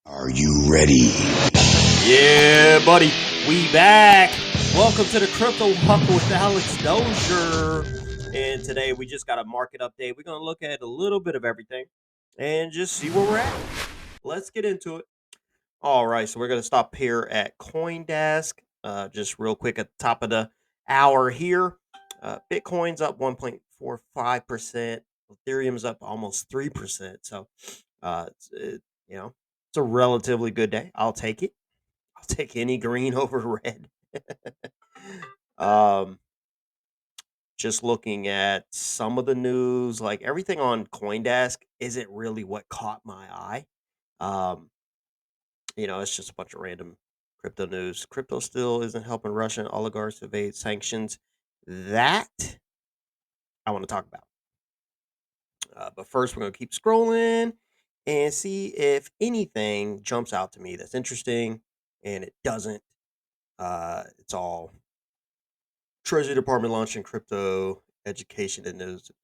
Are you ready? Yeah, buddy, we back. Welcome to the Crypto Huckle with Alex Dozier. And today we just got a market update. We're going to look at a little bit of everything and just see where we're at. Let's get into it. All right, so we're going to stop here at CoinDesk. Just real quick at the top of the hour here. Bitcoin's up 1.45%. Ethereum's up almost 3%. So, you know, it's a relatively good day. I'll take it. I'll take any green over red. um, just looking at some of the news, like everything on CoinDesk isn't really what caught my eye. Um, it's just a bunch of random crypto news. Crypto still isn't helping Russian oligarchs evade sanctions. That I want to talk about. But first, we're going to keep scrolling and see if anything jumps out to me that's interesting. And it doesn't. It's all Treasury Department launching crypto education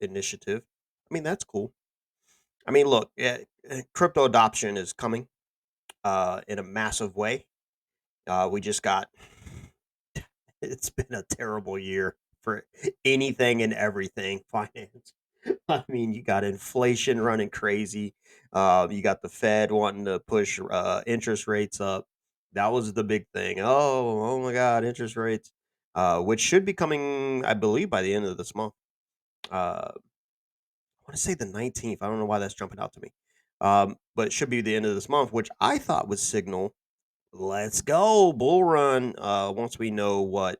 initiative. I mean, that's cool. I mean, look, crypto adoption is coming in a massive way. We just got, it's been a terrible year for anything and everything finance. I mean, you got inflation running crazy. You got the Fed wanting to push interest rates up. That was the big thing. Oh my God, interest rates, which should be coming, I believe, by the end of this month. I want to say the 19th. I don't know why that's jumping out to me. But it should be the end of this month, which I thought would signal, let's go, bull run. Once we know what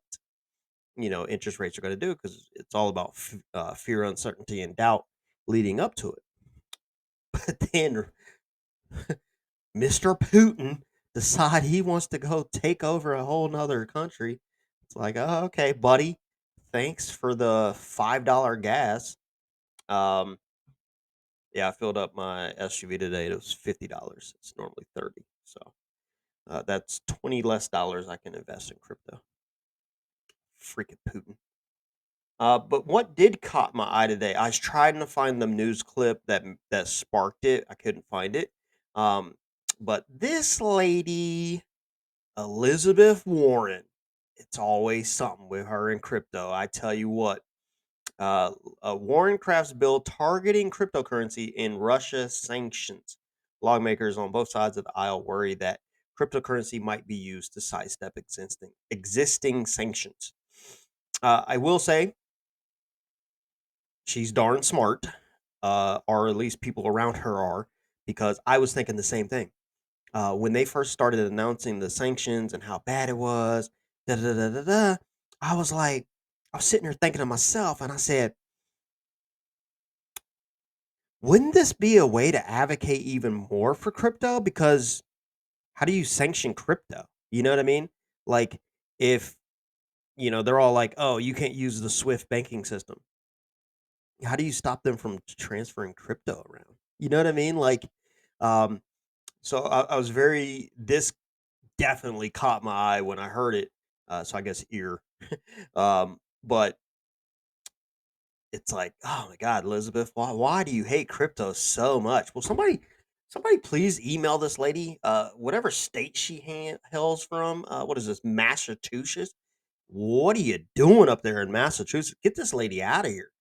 interest rates are going to do, because it's all about fear, uncertainty, and doubt leading up to it. But then Mr. Putin decide he wants to go take over a whole nother country. It's like, oh, okay, buddy. Thanks for the $5 gas. Um, yeah, I filled up my SUV today. It was $50. It's normally 30. So that's 20 less dollars I can invest in crypto. Freaking Putin. But what did caught my eye today? I was trying to find the news clip that sparked it. I couldn't find it. Um, but this lady, Elizabeth Warren, it's always something with her in crypto. I tell you what, Warren crafts bill targeting cryptocurrency in Russia sanctions. Lawmakers on both sides of the aisle worry that cryptocurrency might be used to sidestep existing sanctions. I will say she's darn smart, or at least people around her are, because I was thinking the same thing. When they first started announcing the sanctions and how bad it was, da da da da da, I was like, I was sitting there thinking to myself, and I said, wouldn't this be a way to advocate even more for crypto? Because how do you sanction crypto? You know what I mean? Like, if they're all like, "Oh, you can't use the Swift banking system." How do you stop them from transferring crypto around? You know what I mean? Like, um, so I was very. This definitely caught my eye when I heard it. So I guess ear. But it's like, oh my God, Elizabeth, why do you hate crypto so much? Well, somebody please email this lady, whatever state she hails from. What is this, Massachusetts? What are you doing up there in Massachusetts? Get this lady out of here.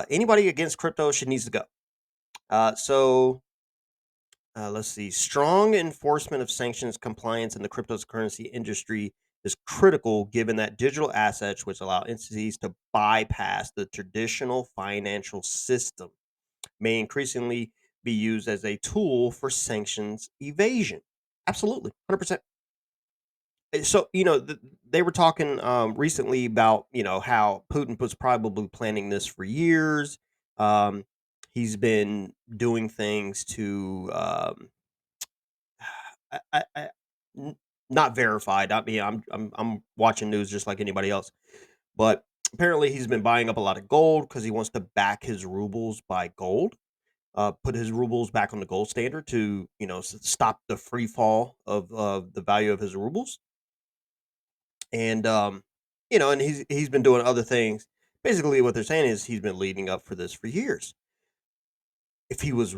Anybody against crypto, she needs to go. So let's see. Strong enforcement of sanctions compliance in the cryptocurrency industry is critical given that digital assets, which allow entities to bypass the traditional financial system, may increasingly be used as a tool for sanctions evasion. Absolutely, 100%. So, they were talking recently about, how Putin was probably planning this for years. Um, he's been doing things to I n not verified. I mean, I'm watching news just like anybody else, but apparently he's been buying up a lot of gold because he wants to back his rubles by gold. Put his rubles back on the gold standard to stop the free fall of the value of his rubles, and and he's been doing other things. Basically, what they're saying is he's been leading up for this for years. If he was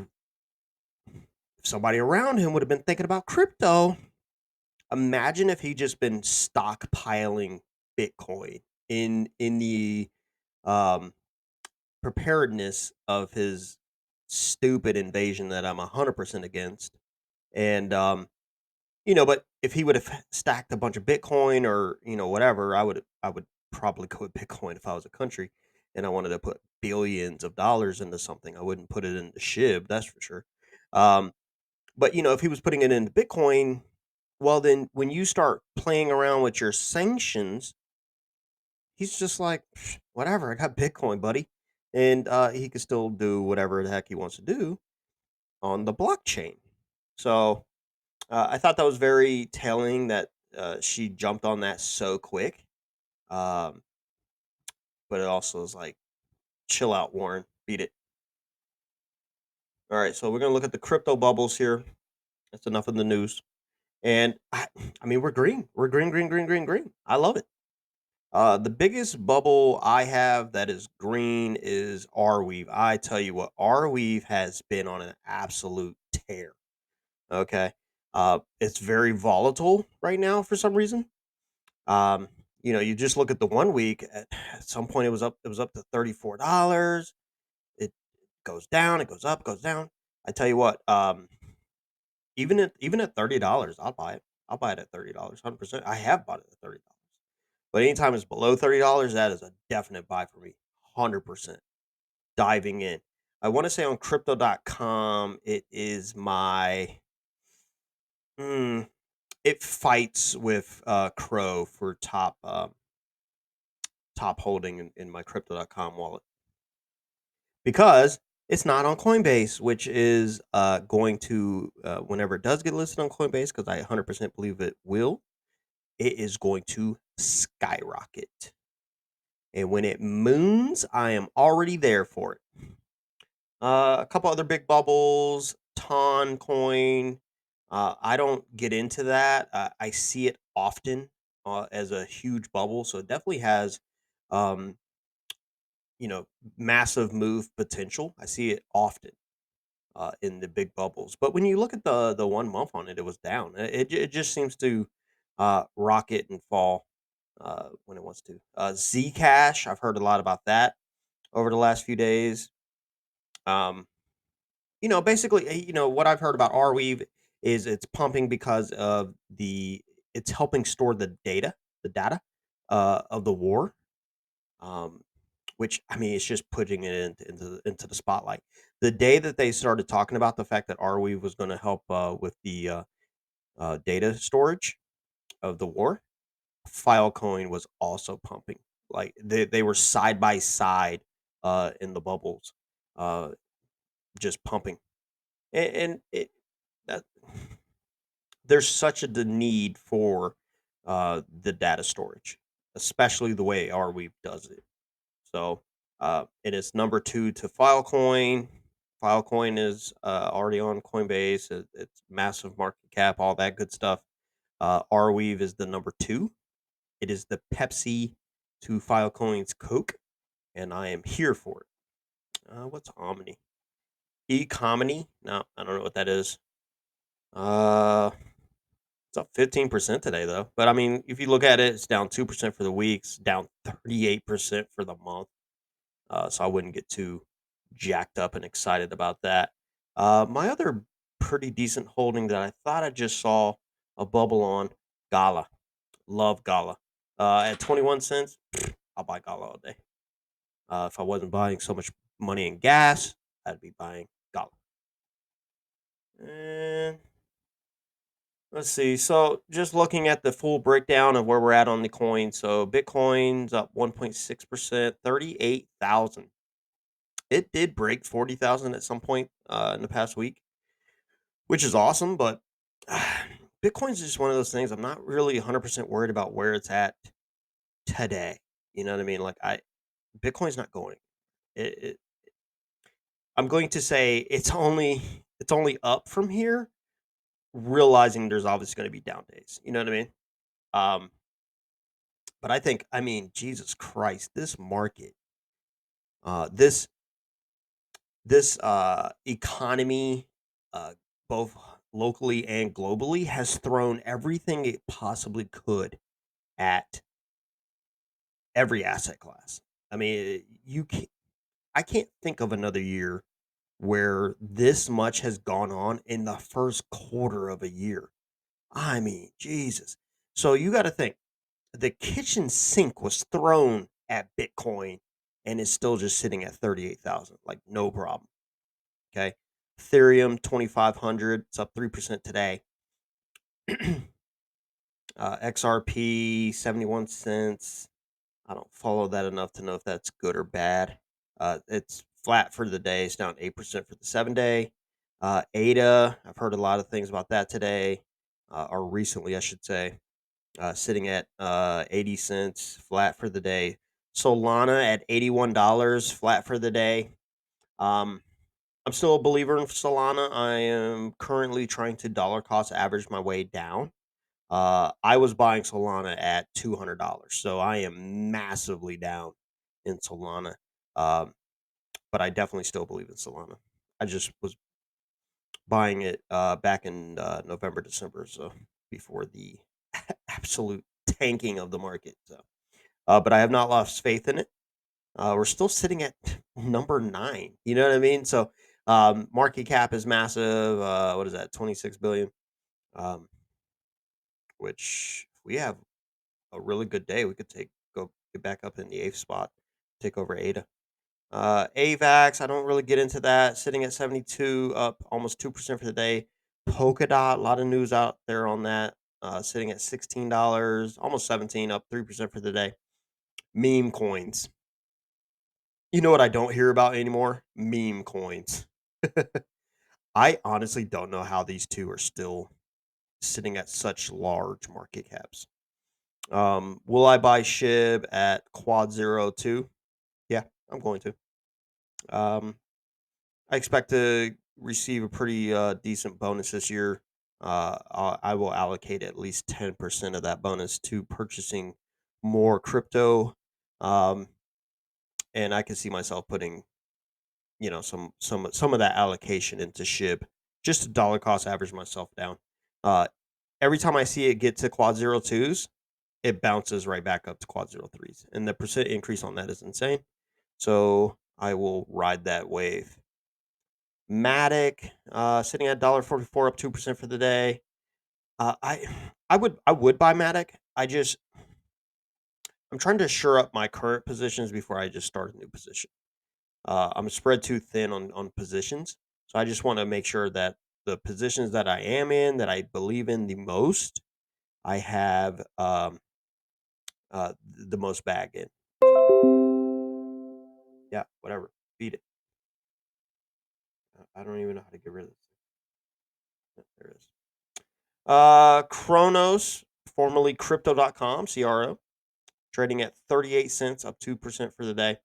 If somebody around him would have been thinking about crypto, imagine if he just been stockpiling Bitcoin in the um, preparedness of his stupid invasion that I'm 100% against. And but if he would have stacked a bunch of Bitcoin or whatever, I would probably go with Bitcoin if I was a country and I wanted to put billions of dollars into something. I wouldn't put it into SHIB, that's for sure. Um, but if he was putting it into Bitcoin, well, then when you start playing around with your sanctions, he's just like, "Psh, whatever, I got Bitcoin, buddy," and he can still do whatever the heck he wants to do on the blockchain. So I thought that was very telling that she jumped on that so quick. Um, but it also is like, chill out, Warren, beat it. All right, so we're gonna look at the crypto bubbles here. That's enough of the news. And I mean, we're green. We're green, green, green, green, green. I love it. The biggest bubble I have that is green is Arweave. I tell you what, Arweave has been on an absolute tear. Okay. It's very volatile right now for some reason. Um, you just look at the 1 week. At some point, it was up. It was up to $34. It goes down. It goes up. Goes down. I tell you what. Even at $30, I'll buy it. I'll buy it at $30, 100%. I have bought it at $30. But anytime it's below $30, that is a definite buy for me. 100% diving in. I want to say on crypto.com, it is my. Hmm, it fights with Crow for top holding in my crypto.com wallet because it's not on Coinbase, which is going to, whenever it does get listed on Coinbase, because I 100% believe it will, it is going to skyrocket. And when it moons, I am already there for it. A couple other big bubbles, Ton Coin. I don't get into that. I see it often as a huge bubble, so it definitely has, um, you know, massive move potential. I see it often in the big bubbles, but when you look at the 1 month on it, it was down. It just seems to rocket and fall when it wants to. Zcash, I've heard a lot about that over the last few days. Um, basically, what I've heard about Arweave is it's pumping because of it's helping store the data of the war. Um, which I mean, it's just putting it into the spotlight. The day that they started talking about the fact that Arweave was going to help with the data storage of the war, Filecoin was also pumping. Like they were side by side in the bubbles, uh, just pumping, and that there's such the need for the data storage, especially the way Arweave does it. So it is number two to Filecoin. Filecoin is already on Coinbase. It's massive market cap, all that good stuff. Arweave is the number two. It is the Pepsi to Filecoin's Coke, and I am here for it. What's Omni? Economy? No, I don't know what that is. Uh, It's up 15% today, though. But I mean, if you look at it, it's down 2% for the week, it's down 38% for the month. So I wouldn't get too jacked up and excited about that. My other pretty decent holding that I thought I just saw a bubble on, Gala. Love Gala. At 21 cents, I'll buy Gala all day. If I wasn't buying so much money in gas, I'd be buying Gala. And let's see. So just looking at the full breakdown of where we're at on the coin. So Bitcoin's up 1.6%, 38,000. It did break 40,000 at some point in the past week, which is awesome, but Bitcoin's just one of those things I'm not really 100% worried about where it's at today. You know what I mean? Like Bitcoin's not going. It I'm going to say it's only up from here, realizing there's obviously going to be down days. You know what I mean? Um But I mean, Jesus Christ, this market, this economy, both locally and globally, has thrown everything it possibly could at every asset class. I mean, I can't think of another year where this much has gone on in the first quarter of a year. I mean, Jesus. So you got to think the kitchen sink was thrown at Bitcoin and is still just sitting at 38,000, like no problem. Okay. Ethereum 2,500, it's up 3% today. XRP 71 cents. I don't follow that enough to know if that's good or bad. It's flat for the day. It's down 8% for the 7 day. ADA, I've heard a lot of things about that today, or recently, I should say. Sitting at 80 cents, flat for the day. Solana at $81, flat for the day. Um, I'm still a believer in Solana. I am currently trying to dollar cost average my way down. I was buying Solana at $200, so I am massively down in Solana. Um, but I definitely still believe in Solana. I just was buying it back in November, December, so before the absolute tanking of the market. So, but I have not lost faith in it. We're still sitting at number 9. You know what I mean? So, market cap is massive. What is that? 26 billion. Um, which if we have a really good day, we could go get back up in the 8th spot, take over ADA. AVAX, I don't really get into that. Sitting at 72, up almost 2% for the day. Polkadot, a lot of news out there on that. Sitting at $16, almost 17, up 3% for the day. Meme coins. You know what I don't hear about anymore? Meme coins. I honestly don't know how these two are still sitting at such large market caps. Will I buy SHIB at quad 02? Yeah, I'm going to. Um, I expect to receive a pretty decent bonus this year. I will allocate at least 10% of that bonus to purchasing more crypto. Um, and I can see myself putting, some of that allocation into SHIB just to dollar cost average myself down. Uh, every time I see it get to quad 02s, it bounces right back up to quad 03s. And the percent increase on that is insane. So I will ride that wave. Matic, sitting at $1.44, up 2% for the day. I would buy Matic. I'm trying to shore up my current positions before I just start a new position. I'm spread too thin on positions, so I just want to make sure that the positions that I am in, that I believe in the most, I have the most bag in. So yeah, whatever, beat it. I don't even know how to get rid of this. There it is. Chronos, formerly crypto.com, CRO, trading at 38 cents, up 2% for the day.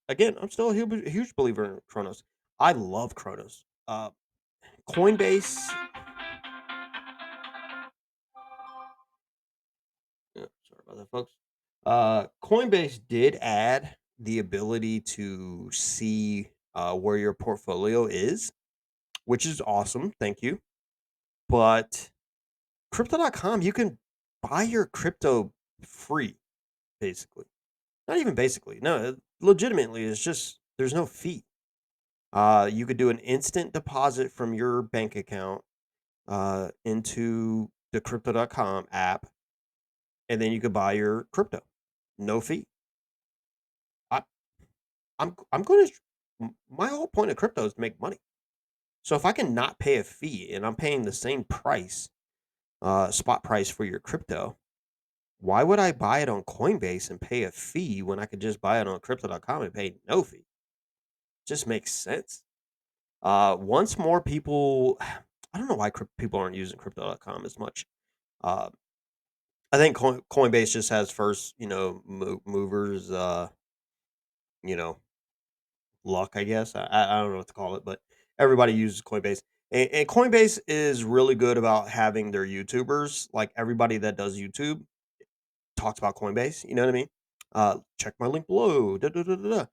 Again, I'm still a huge believer in Chronos. I love Chronos. Coinbase, yeah, sorry about that, folks. Coinbase did add the ability to see where your portfolio is, which is awesome. Thank you. But crypto.com, you can buy your crypto free, basically. Not even basically. No, legitimately, it's just there's no fee. You could do an instant deposit from your bank account into the crypto.com app, and then you could buy your crypto. No fee. I, I'm going to. My whole point of crypto is to make money. So if I can not pay a fee and I'm paying the same price, spot price for your crypto, why would I buy it on Coinbase and pay a fee when I could just buy it on crypto.com and pay no fee? Just makes sense. Once more people, I don't know why people aren't using crypto.com as much. Uh, I think Coinbase just has first, movers, you know, luck, I guess. I don't know what to call it, but everybody uses Coinbase. And Coinbase is really good about having their YouTubers. Like everybody that does YouTube talks about Coinbase. You know what I mean? Check my link below. Da, da, da, da, da.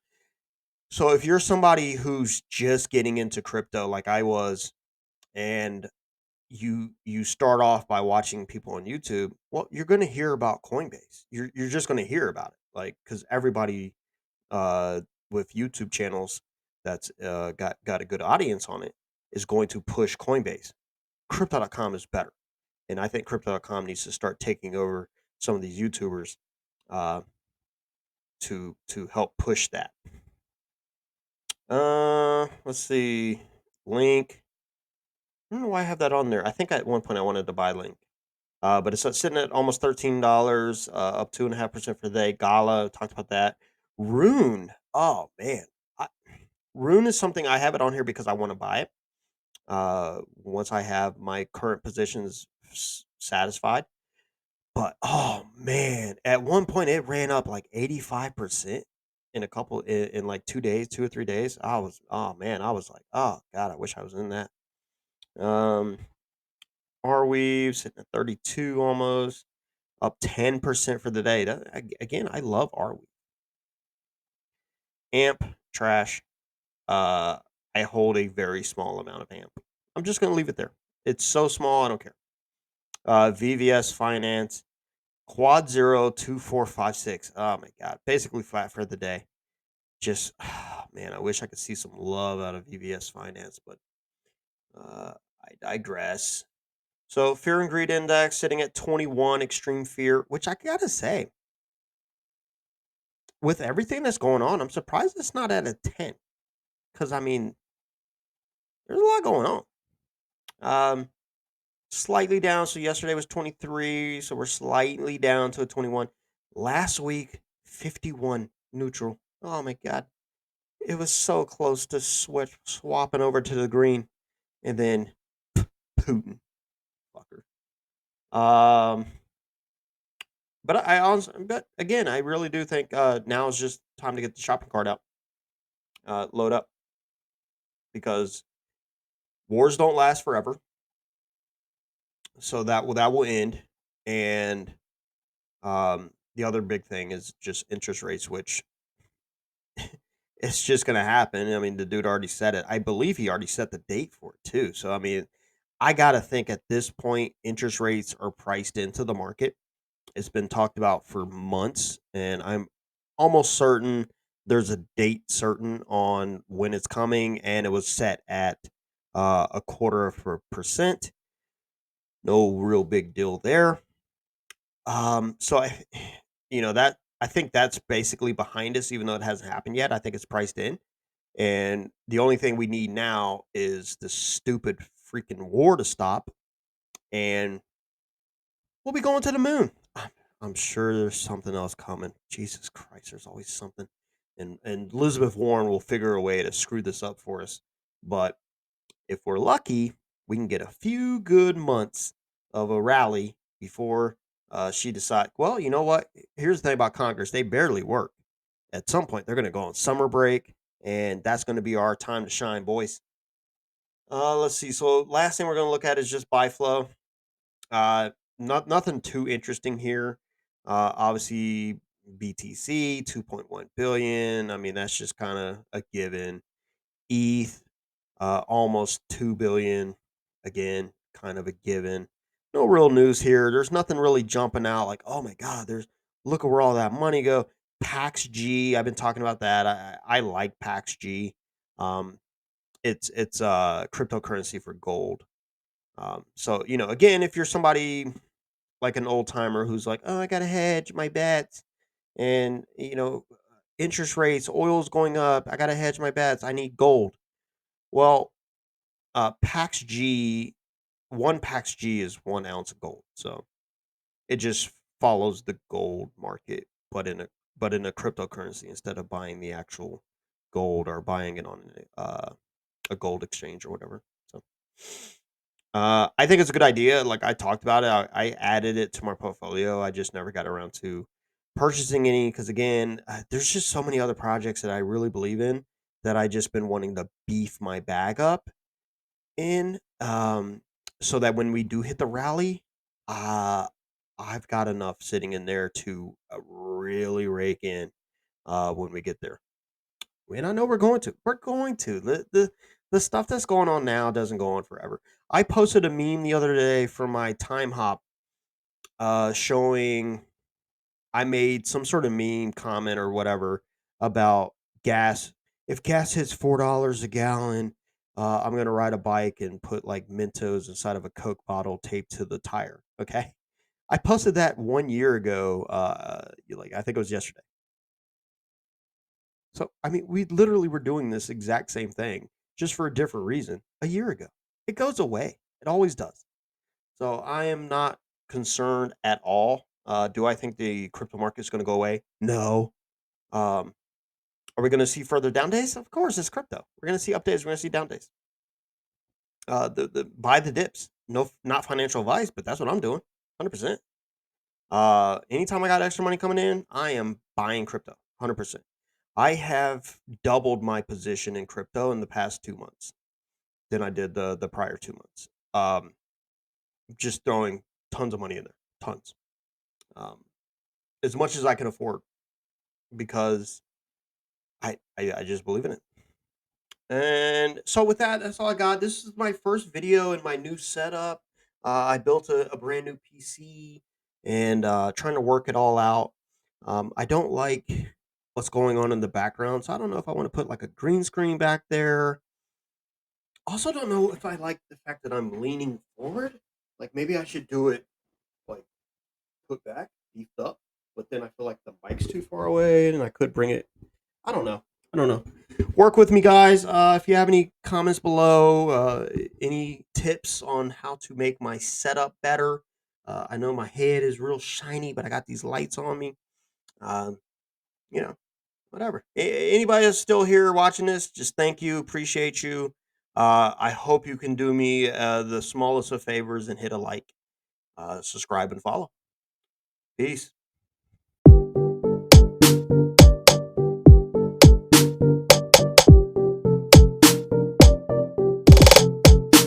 So if you're somebody who's just getting into crypto like I was, and you start off by watching people on YouTube, well, you're going to hear about Coinbase. You're just going to hear about it, like because everybody uh, with YouTube channels that's got a good audience on it is going to push Coinbase. Crypto.com is better, and I think Crypto.com needs to start taking over some of these YouTubers uh, to help push that. Let's see, Link. I don't know why I have that on there. I think at one point I wanted to buy Link. But it's sitting at almost $13, up 2.5% for the day. Gala talked about that. Rune. Oh man, I, Rune is something I have it on here because I want to buy it. Once I have my current positions satisfied. But oh man, at one point it ran up like 85% in a couple in like 2 days, 2 or 3 days. Oh man, I was like, oh god, I wish I was in that. Um, Arweave sitting at 32 almost. Up 10% for the day. Again, I love Arweave. AMP, trash. Uh, I hold a very small amount of AMP. I'm just going to leave it there. It's so small, I don't care. VVS Finance, Quad 02456. Oh my God. Basically flat for the day. Just, man, I wish I could see some love out of VVS Finance, but uh, I digress. So, Fear and Greed Index sitting at 21, Extreme Fear, which I got to say, with everything that's going on, I'm surprised it's not at a 10. Because I mean, there's a lot going on. Um, Slightly down. So yesterday was 23. So we're slightly down to a 21. Last week, 51 neutral. Oh my god, it was so close to swapping over to the green, and then Putin, fucker. Um, but again, I really do think now is just time to get the shopping cart out, load up, because wars don't last forever. So that will end, and the other big thing is just interest rates, which it's just going to happen. I mean, the dude already said it. I believe he already set the date for it too. So I mean, I gotta think at this point, interest rates are priced into the market. It's been talked about for months, and I'm almost certain there's a date certain on when it's coming, and it was set at a quarter of a percent. No real big deal there. So that I think that's basically behind us, even though it hasn't happened yet. I think it's priced in, and the only thing we need now is the stupid freaking war to stop, and we'll be going to the moon. I'm sure there's something else coming. Jesus Christ, there's always something, and Elizabeth Warren will figure a way to screw this up for us. But if we're lucky, we can get a few good months of a rally before she decides. Well, you know what? Here's the thing about Congress: they barely work. At some point, they're going to go on summer break, and that's going to be our time to shine, boys. Let's see. So, last thing we're going to look at is just buy flow. Uh, nothing too interesting here. Obviously, BTC 2.1 billion. I mean, that's just kind of a given. ETH almost 2 billion, again, kind of a given. No real news here. There's nothing really jumping out like, oh my god, there's look at where all that money go. Pax G, I've been talking about that. I like Pax G. Um, it's cryptocurrency for gold. So again, if you're somebody like an old timer who's like, oh, I gotta hedge my bets, and interest rates, oil's going up, I gotta hedge my bets, I need gold. Well, Pax G, one Pax G is 1 ounce of gold. So it just follows the gold market, but in a cryptocurrency instead of buying the actual gold or buying it on a gold exchange or whatever. So I think it's a good idea. Like I talked about it, I added it to my portfolio. I just never got around to purchasing any because again, there's just so many other projects that I really believe in that I just been wanting to beef my bag up in, so that when we do hit the rally, uh, I've got enough sitting in there to really rake in when we get there. And I know we're going to. We're going to. The stuff that's going on now doesn't go on forever. I posted a meme the other day for my time hop, showing I made some sort of meme comment or whatever about gas. If gas hits $4 a gallon, I'm gonna ride a bike and put like Mentos inside of a Coke bottle taped to the tire. Okay, I posted that 1 year ago. Like I think it was yesterday. So I mean, we literally were doing this exact same thing, just for a different reason, a year ago. It goes away. It always does. So I am not concerned at all. Do I think the crypto market is going to go away? No. Um, are we going to see further down days? Of course, it's crypto. We're going to see up days. We're going to see down days. The buy the dips. No, not financial advice, but that's what I'm doing. 100%. Anytime I got extra money coming in, I am buying crypto. 100%. I have doubled my position in crypto in the past 2 months than I did the prior 2 months. Just throwing tons of money in there, tons, um, as much as I can afford because I just believe in it. And so with that, that's all I got. This is my first video in my new setup. I built a brand new PC and trying to work it all out. I don't like what's going on in the background, so I don't know if I want to put like a green screen back there. Also, don't know if I like the fact that I'm leaning forward. Like maybe I should do it like put back, beefed up, but then I feel like the mic's too far away and I could bring it. I don't know. I don't know. Work with me, guys. If you have any comments below, any tips on how to make my setup better. I know my head is real shiny, but I got these lights on me. Um, you know, whatever. Anybody that's still here watching this, just thank you, appreciate you. I hope you can do me the smallest of favors and hit a like, subscribe, and follow. Peace.